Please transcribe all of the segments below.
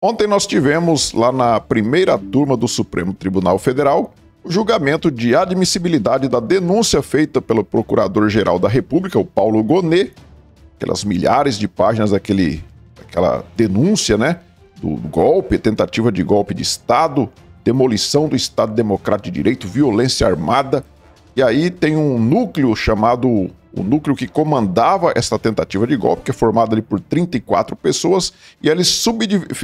Ontem nós tivemos, lá na primeira turma do Supremo Tribunal Federal, o julgamento de admissibilidade da denúncia feita pelo Procurador-Geral da República, o Paulo Gonet, aquelas milhares de páginas daquela denúncia, né, do golpe, tentativa de golpe de Estado, demolição do Estado Democrático de Direito, violência armada. E aí tem um núcleo chamado o núcleo que comandava essa tentativa de golpe, que é formado ali por 34 pessoas, e eles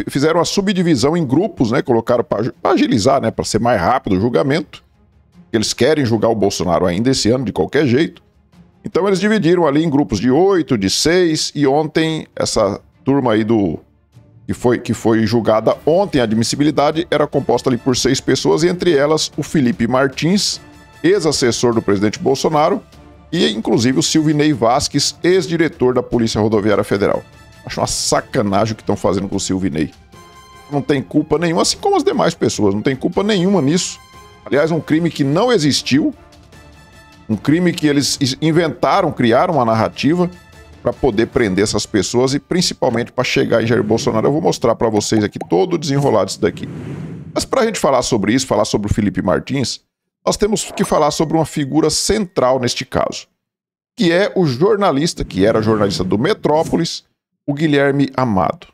fizeram a subdivisão em grupos, né? Colocaram para agilizar, né? Para ser mais rápido o julgamento. Eles querem julgar o Bolsonaro ainda esse ano, de qualquer jeito. Então eles dividiram ali em grupos de 8, de 6, e ontem essa turma aí que foi julgada ontem, a admissibilidade, era composta ali por 6 pessoas, e entre elas o Felipe Martins, ex-assessor do presidente Bolsonaro, e inclusive o Silvinei Vasquez, ex-diretor da Polícia Rodoviária Federal. Acho uma sacanagem o que estão fazendo com o Silvinei. Não tem culpa nenhuma, assim como as demais pessoas, não tem culpa nenhuma nisso. Aliás, um crime que não existiu, um crime que eles inventaram, criaram uma narrativa para poder prender essas pessoas e principalmente para chegar em Jair Bolsonaro. Eu vou mostrar para vocês aqui todo o desenrolado disso daqui. Mas para a gente falar sobre isso, falar sobre o Felipe Martins, nós temos que falar sobre uma figura central neste caso, que é o jornalista, que era jornalista do Metrópolis, o Guilherme Amado.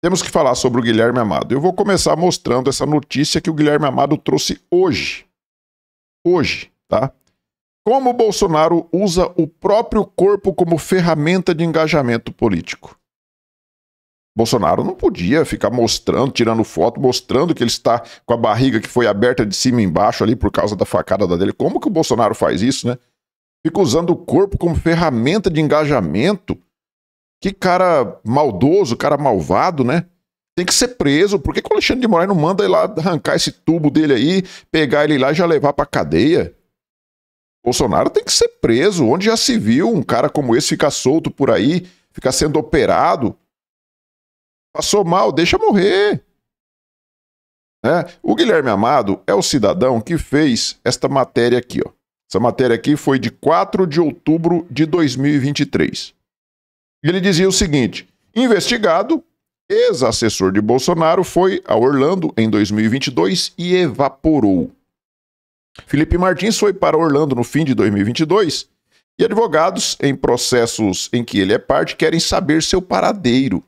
Temos que falar sobre o Guilherme Amado. Eu vou começar mostrando essa notícia que o Guilherme Amado trouxe hoje. Hoje, tá? Como o Bolsonaro usa o próprio corpo como ferramenta de engajamento político. Bolsonaro não podia ficar mostrando, tirando foto, mostrando que ele está com a barriga que foi aberta de cima e embaixo ali por causa da facada dele. Como que o Bolsonaro faz isso, né? Fica usando o corpo como ferramenta de engajamento. Que cara maldoso, cara malvado, né? Tem que ser preso. Por que que o Alexandre de Moraes não manda ele lá arrancar esse tubo dele aí, pegar ele lá e já levar pra cadeia? Bolsonaro tem que ser preso. Onde já se viu um cara como esse ficar solto por aí, ficar sendo operado? Passou mal, deixa morrer. O Guilherme Amado é o cidadão que fez esta matéria aqui, ó. Essa matéria aqui foi de 4 de outubro de 2023. Ele dizia o seguinte: investigado, ex-assessor de Bolsonaro, foi a Orlando em 2022 e evaporou. Felipe Martins foi para Orlando no fim de 2022 e advogados em processos em que ele é parte querem saber seu paradeiro.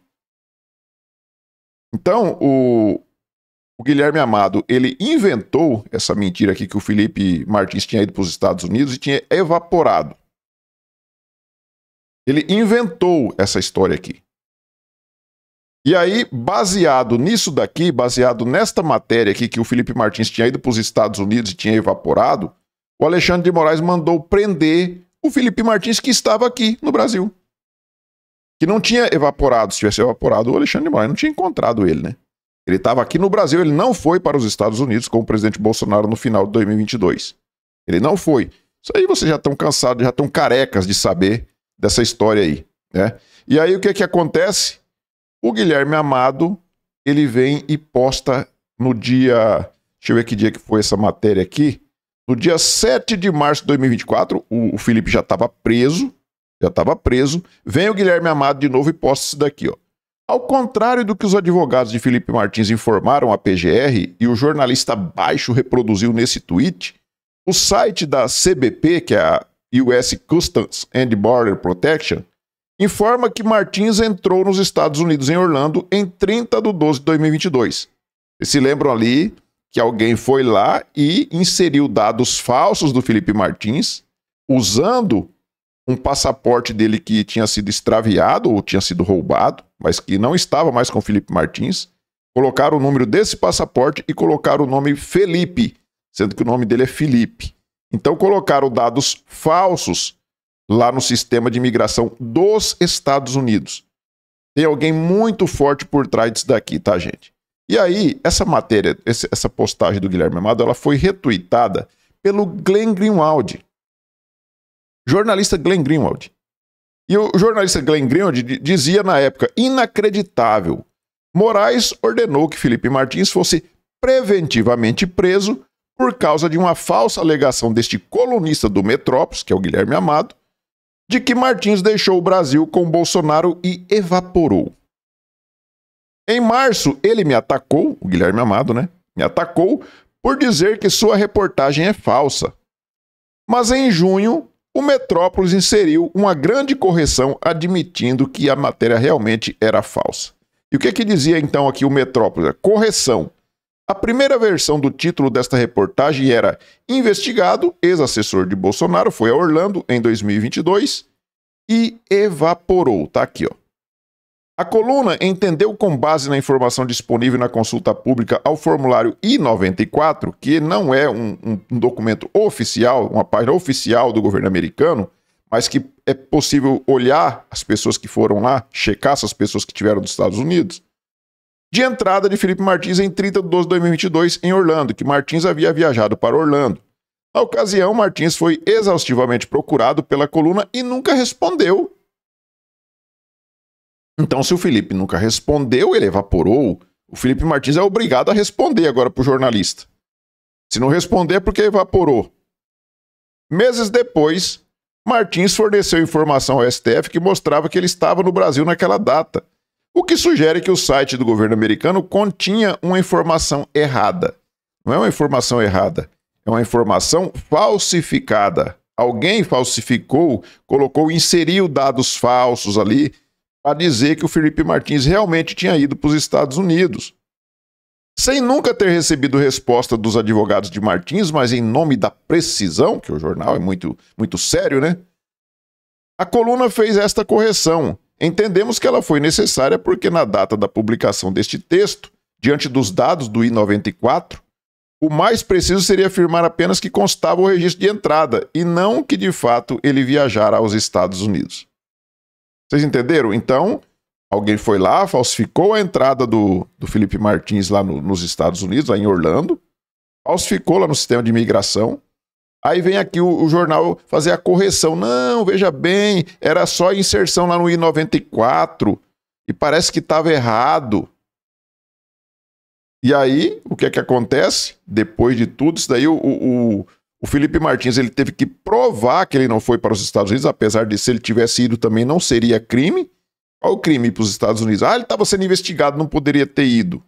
Então, o Guilherme Amado, ele inventou essa mentira aqui que o Felipe Martins tinha ido para os Estados Unidos e tinha evaporado. Ele inventou essa história aqui. E aí, baseado nisso daqui, baseado nesta matéria aqui que o Felipe Martins tinha ido para os Estados Unidos e tinha evaporado, o Alexandre de Moraes mandou prender o Felipe Martins, que estava aqui no Brasil. Que não tinha evaporado. Se tivesse evaporado, o Alexandre de Moraes não tinha encontrado ele, né? Ele estava aqui no Brasil, ele não foi para os Estados Unidos com o presidente Bolsonaro no final de 2022. Ele não foi. Isso aí vocês já estão cansados, já estão carecas de saber dessa história aí, né? E aí o que que acontece? O Guilherme Amado, ele vem e posta no dia... Deixa eu ver que dia que foi essa matéria aqui. No dia 7 de março de 2024, o Felipe já estava preso. Vem o Guilherme Amado de novo e posta isso daqui, ó. Ao contrário do que os advogados de Felipe Martins informaram à PGR e o jornalista Baixo reproduziu nesse tweet, o site da CBP, que é a US Customs and Border Protection, informa que Martins entrou nos Estados Unidos, em Orlando, em 30 de 12 de 2022. Vocês se lembram ali que alguém foi lá e inseriu dados falsos do Felipe Martins, usando um passaporte dele que tinha sido extraviado ou tinha sido roubado, mas que não estava mais com o Felipe Martins, colocaram o número desse passaporte e colocaram o nome Felipe, sendo que o nome dele é Felipe. Então colocaram dados falsos lá no sistema de imigração dos Estados Unidos. Tem alguém muito forte por trás disso daqui, tá, gente? E aí, essa matéria, essa postagem do Guilherme Amado, ela foi retweetada pelo Glenn Greenwald. Jornalista Glenn Greenwald. E o jornalista Glenn Greenwald dizia na época: inacreditável. Moraes ordenou que Felipe Martins fosse preventivamente preso por causa de uma falsa alegação deste colunista do Metrópolis, que é o Guilherme Amado, de que Martins deixou o Brasil com Bolsonaro e evaporou. Em março, ele me atacou, o Guilherme Amado, né? Me atacou por dizer que sua reportagem é falsa. Mas em junho, o Metrópolis inseriu uma grande correção admitindo que a matéria realmente era falsa. E o que dizia então aqui o Metrópolis? Correção. A primeira versão do título desta reportagem era: investigado, ex-assessor de Bolsonaro, foi a Orlando em 2022 e evaporou. Tá aqui, ó. A coluna entendeu, com base na informação disponível na consulta pública ao formulário I-94, que não é um documento oficial, uma página oficial do governo americano, mas que é possível olhar as pessoas que foram lá, checar essas pessoas que estiveram dos Estados Unidos, de entrada de Felipe Martins em 30 de 12 de 2022 em Orlando, que Martins havia viajado para Orlando. Na ocasião, Martins foi exaustivamente procurado pela coluna e nunca respondeu. Então, se o Felipe nunca respondeu, ele evaporou. O Felipe Martins é obrigado a responder agora para o jornalista. Se não responder, é porque evaporou. Meses depois, Martins forneceu informação ao STF que mostrava que ele estava no Brasil naquela data, o que sugere que o site do governo americano continha uma informação errada. Não é uma informação errada, é uma informação falsificada. Alguém falsificou, inseriu dados falsos ali, para dizer que o Felipe Martins realmente tinha ido para os Estados Unidos. Sem nunca ter recebido resposta dos advogados de Martins, mas em nome da precisão, que o jornal é muito sério, né? A coluna fez esta correção. Entendemos que ela foi necessária porque na data da publicação deste texto, diante dos dados do I-94, o mais preciso seria afirmar apenas que constava o registro de entrada e não que de fato ele viajara aos Estados Unidos. Vocês entenderam? Então, alguém foi lá, falsificou a entrada do Felipe Martins lá nos Estados Unidos, lá em Orlando, falsificou lá no sistema de imigração, aí vem aqui o jornal fazer a correção. Não, veja bem, era só inserção lá no I-94 e parece que estava errado. E aí, o que é que acontece? Depois de tudo isso daí, o Felipe Martins ele teve que provar que ele não foi para os Estados Unidos, apesar de se ele tivesse ido também não seria crime. Qual o crime para os Estados Unidos? Ah, ele estava sendo investigado, não poderia ter ido.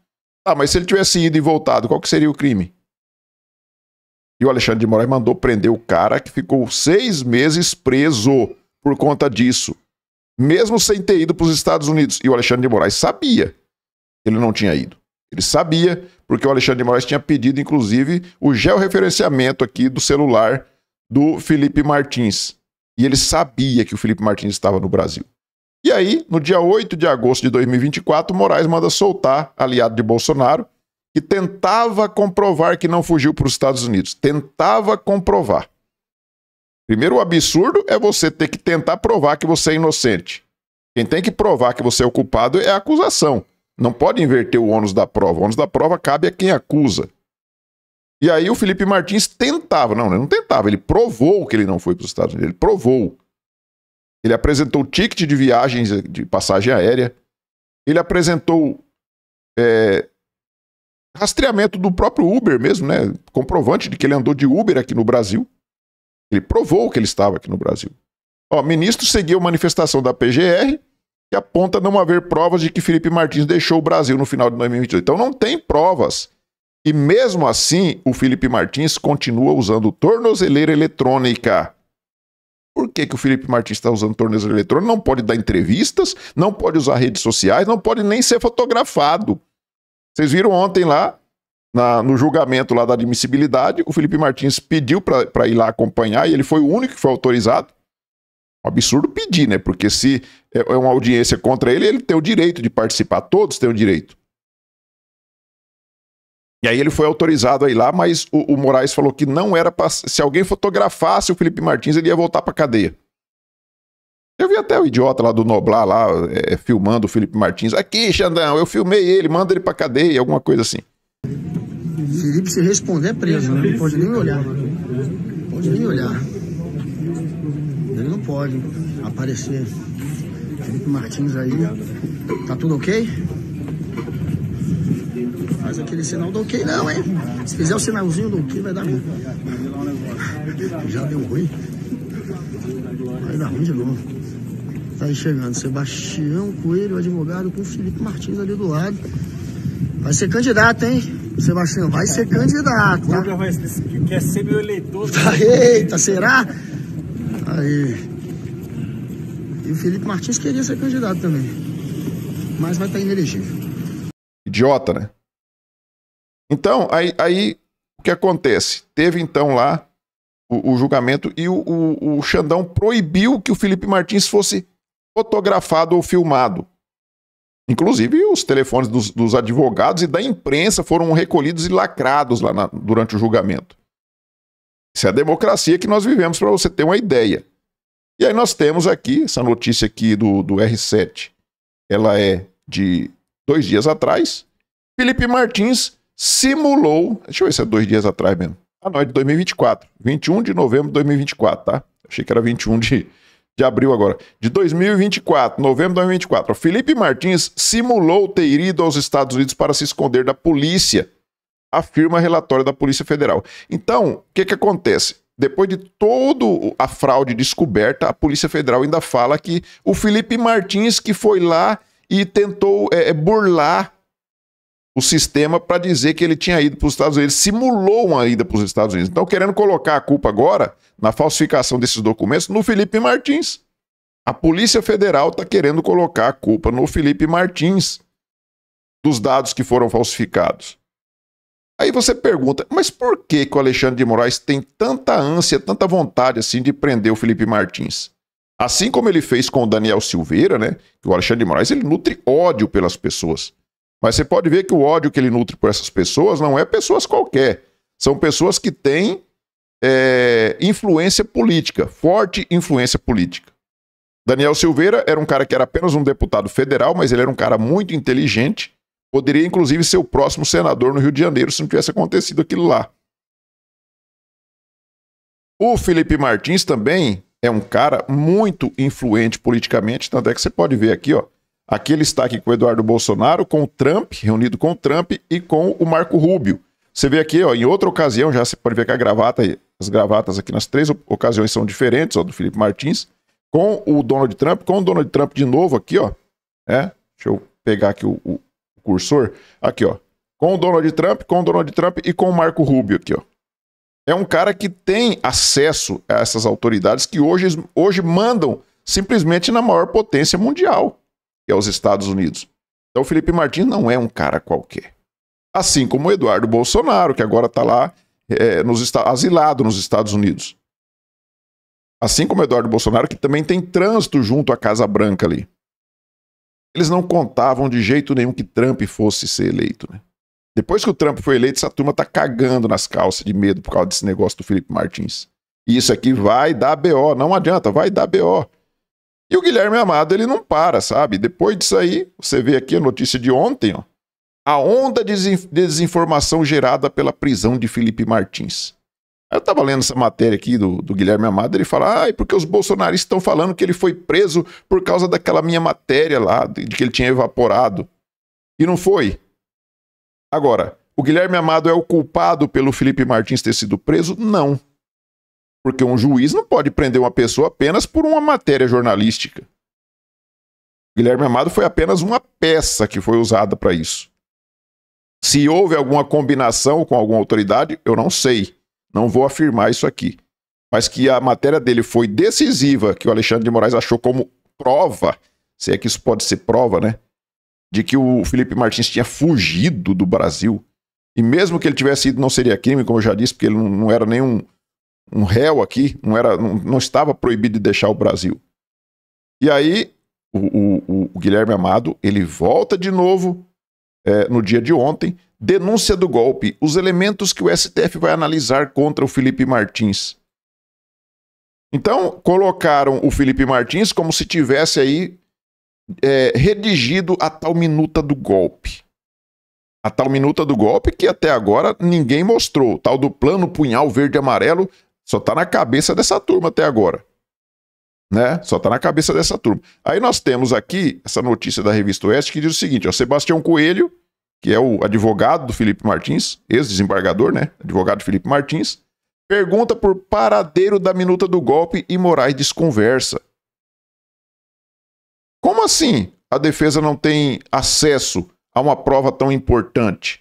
Ah, mas se ele tivesse ido e voltado, qual que seria o crime? E o Alexandre de Moraes mandou prender o cara que ficou 6 meses preso por conta disso, mesmo sem ter ido para os Estados Unidos. E o Alexandre de Moraes sabia que ele não tinha ido. Ele sabia, porque o Alexandre de Moraes tinha pedido, inclusive, o georreferenciamento aqui do celular do Felipe Martins. E ele sabia que o Felipe Martins estava no Brasil. E aí, no dia 8 de agosto de 2024, Moraes manda soltar, aliado de Bolsonaro, que tentava comprovar que não fugiu para os Estados Unidos. Tentava comprovar. Primeiro, o absurdo é você ter que tentar provar que você é inocente. Quem tem que provar que você é o culpado é a acusação. Não pode inverter o ônus da prova. O ônus da prova cabe a quem acusa. E aí o Felipe Martins tentava. Não, ele não tentava. Ele provou que ele não foi para os Estados Unidos. Ele provou. Ele apresentou ticket de viagens de passagem aérea. Ele apresentou rastreamento do próprio Uber mesmo, né? Comprovante de que ele andou de Uber aqui no Brasil. Ele provou que ele estava aqui no Brasil. Ó, ministro seguiu a manifestação da PGR, que aponta não haver provas de que Felipe Martins deixou o Brasil no final de 2022. Então não tem provas. E mesmo assim, o Felipe Martins continua usando tornozeleira eletrônica. Por que o Felipe Martins está usando tornozeleira eletrônica? Não pode dar entrevistas, não pode usar redes sociais, não pode nem ser fotografado. Vocês viram ontem lá, no julgamento lá da admissibilidade, o Felipe Martins pediu para ir lá acompanhar e ele foi o único que foi autorizado. Um absurdo pedir, né? Porque se é uma audiência contra ele, ele tem o direito de participar. Todos têm o direito. E aí ele foi autorizado a ir lá, mas o Moraes falou que não era para... Se alguém fotografasse o Felipe Martins, ele ia voltar para cadeia. Eu vi até o idiota lá do Noblar, lá, filmando o Felipe Martins. Aqui, Xandão, eu filmei ele, manda ele para cadeia, alguma coisa assim. Felipe, se responder, é preso, né? Não pode nem olhar. Pode nem olhar. Ele não pode aparecer. Felipe Martins aí. Tá tudo ok? Faz aquele sinal do ok não, hein? Se fizer o sinalzinho do ok, vai dar ruim. Já deu ruim. Vai dar ruim de novo. Tá aí chegando, Sebastião Coelho, advogado, com o Felipe Martins ali do lado. Vai ser candidato, hein, Sebastião? Vai ser candidato, tá? Quer ser meu eleitor. Eita, será? Aí. E o Felipe Martins queria ser candidato também. Mas vai estar inelegível. Idiota, né? Então, aí o que acontece? Teve então lá o julgamento e o Xandão proibiu que o Felipe Martins fosse fotografado ou filmado. Inclusive, os telefones dos advogados e da imprensa foram recolhidos e lacrados lá durante o julgamento. Isso é a democracia que nós vivemos, para você ter uma ideia. E aí nós temos aqui, essa notícia aqui do R7, ela é de 2 dias atrás. Felipe Martins simulou... Deixa eu ver se é 2 dias atrás mesmo. Ah, não, é de 2024. 21 de novembro de 2024, tá? Achei que era 21 de abril agora. De 2024, novembro de 2024. O Felipe Martins simulou ter ido aos Estados Unidos para se esconder da polícia, afirma relatório da Polícia Federal. Então, o que acontece? Depois de toda a fraude descoberta, a Polícia Federal ainda fala que o Felipe Martins que foi lá e tentou burlar o sistema para dizer que ele tinha ido para os Estados Unidos, simulou uma ida para os Estados Unidos. Então, querendo colocar a culpa agora na falsificação desses documentos no Felipe Martins. A Polícia Federal está querendo colocar a culpa no Felipe Martins dos dados que foram falsificados. Aí você pergunta, mas por que o Alexandre de Moraes tem tanta ânsia, tanta vontade assim de prender o Felipe Martins? Assim como ele fez com o Daniel Silveira, né? Que o Alexandre de Moraes ele nutre ódio pelas pessoas. Mas você pode ver que o ódio que ele nutre por essas pessoas não é pessoas qualquer. São pessoas que têm influência política, forte influência política. Daniel Silveira era um cara que era apenas um deputado federal, mas ele era um cara muito inteligente. Poderia, inclusive, ser o próximo senador no Rio de Janeiro se não tivesse acontecido aquilo lá. O Felipe Martins também é um cara muito influente politicamente, tanto é que você pode ver aqui, ó. Aqui ele está aqui com o Eduardo Bolsonaro, com o Trump, reunido com o Trump e com o Marco Rubio. Você vê aqui, ó, em outra ocasião, já você pode ver que as gravatas aqui nas 3 ocasiões são diferentes, ó, do Felipe Martins, com o Donald Trump de novo aqui, ó. Deixa eu pegar aqui o cursor. Aqui, ó. Com o Donald Trump e com o Marco Rubio aqui, ó. É um cara que tem acesso a essas autoridades que hoje mandam simplesmente na maior potência mundial, que é os Estados Unidos. Então o Felipe Martins não é um cara qualquer. Assim como o Eduardo Bolsonaro, que agora está lá asilado nos Estados Unidos. Assim como o Eduardo Bolsonaro, que também tem trânsito junto à Casa Branca ali. Eles não contavam de jeito nenhum que Trump fosse ser eleito, né? Depois que o Trump foi eleito, essa turma tá cagando nas calças de medo por causa desse negócio do Felipe Martins. E isso aqui vai dar BO, não adianta, vai dar BO. E o Guilherme Amado, ele não para, sabe? Depois disso aí, você vê aqui a notícia de ontem, ó. A onda de desinformação gerada pela prisão de Felipe Martins. Eu tava lendo essa matéria aqui do Guilherme Amado, ele fala, porque os bolsonaristas estão falando que ele foi preso por causa daquela minha matéria lá, de que ele tinha evaporado. E não foi. Agora, o Guilherme Amado é o culpado pelo Felipe Martins ter sido preso? Não. Porque um juiz não pode prender uma pessoa apenas por uma matéria jornalística. Guilherme Amado foi apenas uma peça que foi usada para isso. Se houve alguma combinação com alguma autoridade, eu não sei. Não vou afirmar isso aqui. Mas que a matéria dele foi decisiva, que o Alexandre de Moraes achou como prova, se é que isso pode ser prova, né? De que o Felipe Martins tinha fugido do Brasil. E mesmo que ele tivesse ido, não seria crime, como eu já disse, porque ele não era nenhum réu aqui, não estava proibido de deixar o Brasil. E aí, o Guilherme Amado, ele volta de novo no dia de ontem, denúncia do golpe, os elementos que o STF vai analisar contra o Felipe Martins. Então, colocaram o Felipe Martins como se tivesse aí redigido a tal minuta do golpe. A tal minuta do golpe que até agora ninguém mostrou. O tal do plano punhal verde e amarelo só está na cabeça dessa turma até agora. Né? Só está na cabeça dessa turma. Aí nós temos aqui essa notícia da Revista Oeste que diz o seguinte, ó, Sebastião Coelho, que é o advogado do Felipe Martins, ex-desembargador, né? Advogado Felipe Martins, pergunta por paradeiro da minuta do golpe e Moraes desconversa. Como assim a defesa não tem acesso a uma prova tão importante?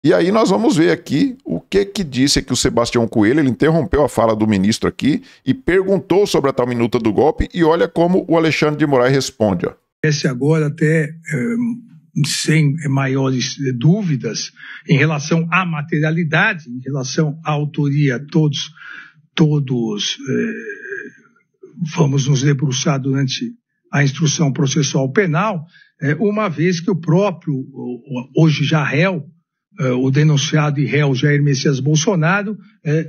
E aí nós vamos ver aqui o que disse aqui o Sebastião Coelho. Ele interrompeu a fala do ministro aqui e perguntou sobre a tal minuta do golpe, e olha como o Alexandre de Moraes responde. Ó. Esse agora até sem maiores dúvidas em relação à materialidade, em relação à autoria, todos vamos nos debruçar durante a instrução processual penal, uma vez que o próprio, hoje já réu, o denunciado e réu Jair Messias Bolsonaro,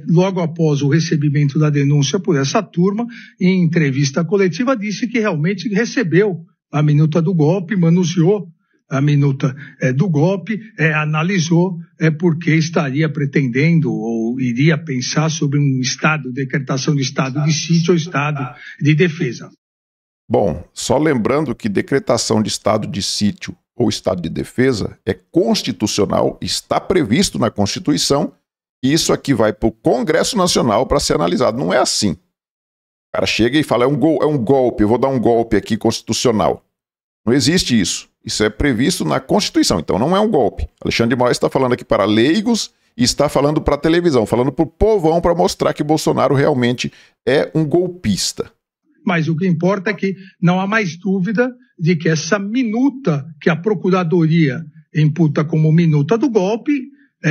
logo após o recebimento da denúncia por essa turma, em entrevista coletiva, disse que realmente recebeu a minuta do golpe, manuseou a minuta do golpe, analisou porque estaria pretendendo ou iria pensar sobre um decretação de estado de sítio ou estado de defesa. Bom, só lembrando que decretação de estado de sítio ou estado de defesa é constitucional, está previsto na Constituição, e isso aqui vai para o Congresso Nacional para ser analisado. Não é assim. O cara chega e fala, é um golpe, eu vou dar um golpe aqui constitucional. Não existe isso. Isso é previsto na Constituição, então não é um golpe. Alexandre de Moraes está falando aqui para leigos e está falando para a televisão, falando para o povão para mostrar que Bolsonaro realmente é um golpista. Mas o que importa é que não há mais dúvida de que essa minuta que a Procuradoria imputa como minuta do golpe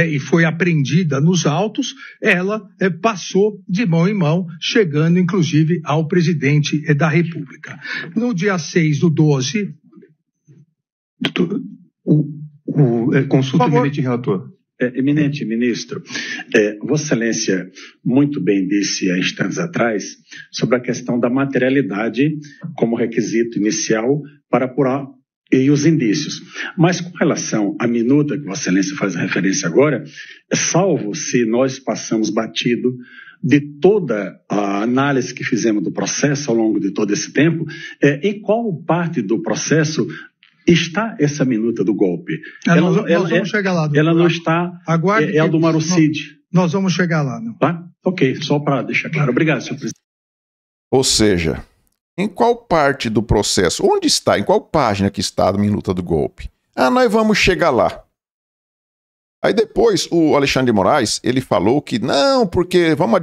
e foi apreendida nos autos, ela passou de mão em mão, chegando inclusive ao presidente da República. No dia 6/12... Consulta o eminente relator. Eminente ministro, Vossa Excelência muito bem disse há instantes atrás sobre a questão da materialidade como requisito inicial para apurar e os indícios. Mas com relação à minuta que Vossa Excelência faz referência agora, salvo se nós passamos batido de toda a análise que fizemos do processo ao longo de todo esse tempo, em qual parte do processo está essa minuta do golpe? Nós vamos chegar lá. Ela não está... Aguarde. É a do Marucide. Nós vamos chegar lá. Não. Tá? Ok, só para deixar claro. Obrigado, senhor presidente. Ou seja, em qual parte do processo, onde está, em qual página que está a minuta do golpe? Nós vamos chegar lá. Aí depois o Alexandre de Moraes, ele falou que não, porque vamos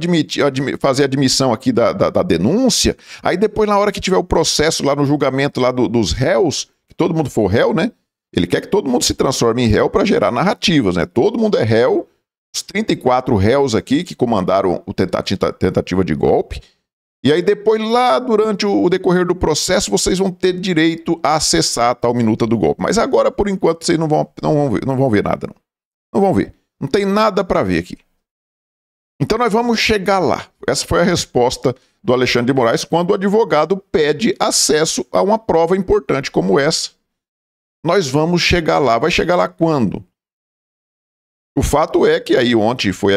fazer a admissão aqui da denúncia, aí depois na hora que tiver o processo lá no julgamento lá dos réus, que todo mundo for réu, né? Ele quer que todo mundo se transforme em réu para gerar narrativas, né? Todo mundo é réu, os 34 réus aqui que comandaram o tentativa de golpe, e aí depois lá durante o decorrer do processo vocês vão ter direito a acessar a tal minuta do golpe. Mas agora, por enquanto, vocês não vão ver nada, não. Não vão ver. Não tem nada para ver aqui. Então nós vamos chegar lá. Essa foi a resposta do Alexandre de Moraes quando o advogado pede acesso a uma prova importante como essa. Nós vamos chegar lá. Vai chegar lá quando? O fato é que aí ontem foi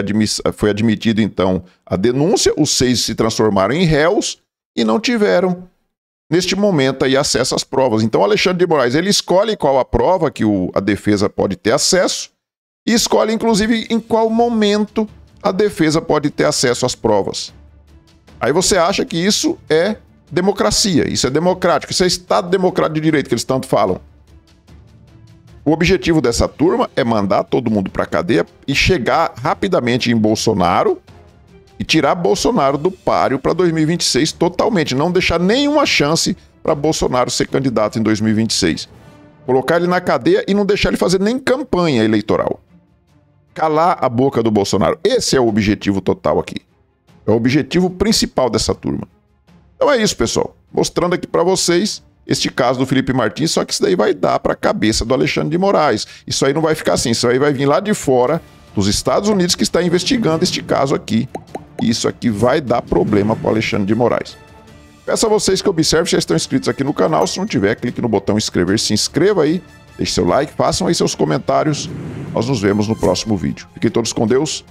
admitido então a denúncia, os 6 se transformaram em réus e não tiveram, neste momento, aí, acesso às provas. Então o Alexandre de Moraes ele escolhe qual a prova que a defesa pode ter acesso, e escolhe, inclusive, em qual momento a defesa pode ter acesso às provas. Aí você acha que isso é democracia, isso é democrático, isso é Estado Democrático de Direito que eles tanto falam. O objetivo dessa turma é mandar todo mundo para a cadeia e chegar rapidamente em Bolsonaro e tirar Bolsonaro do páreo para 2026 totalmente, não deixar nenhuma chance para Bolsonaro ser candidato em 2026. Colocar ele na cadeia e não deixar ele fazer nem campanha eleitoral. Calar a boca do Bolsonaro. Esse é o objetivo total aqui. É o objetivo principal dessa turma. Então é isso, pessoal. Mostrando aqui para vocês este caso do Felipe Martins, só que isso daí vai dar para a cabeça do Alexandre de Moraes. Isso aí não vai ficar assim. Isso aí vai vir lá de fora, dos Estados Unidos, que está investigando este caso aqui. E isso aqui vai dar problema para o Alexandre de Moraes. Peço a vocês que observem se já estão inscritos aqui no canal. Se não tiver, clique no botão inscrever, se inscreva aí. Deixe seu like, façam aí seus comentários. Nós nos vemos no próximo vídeo. Fiquem todos com Deus.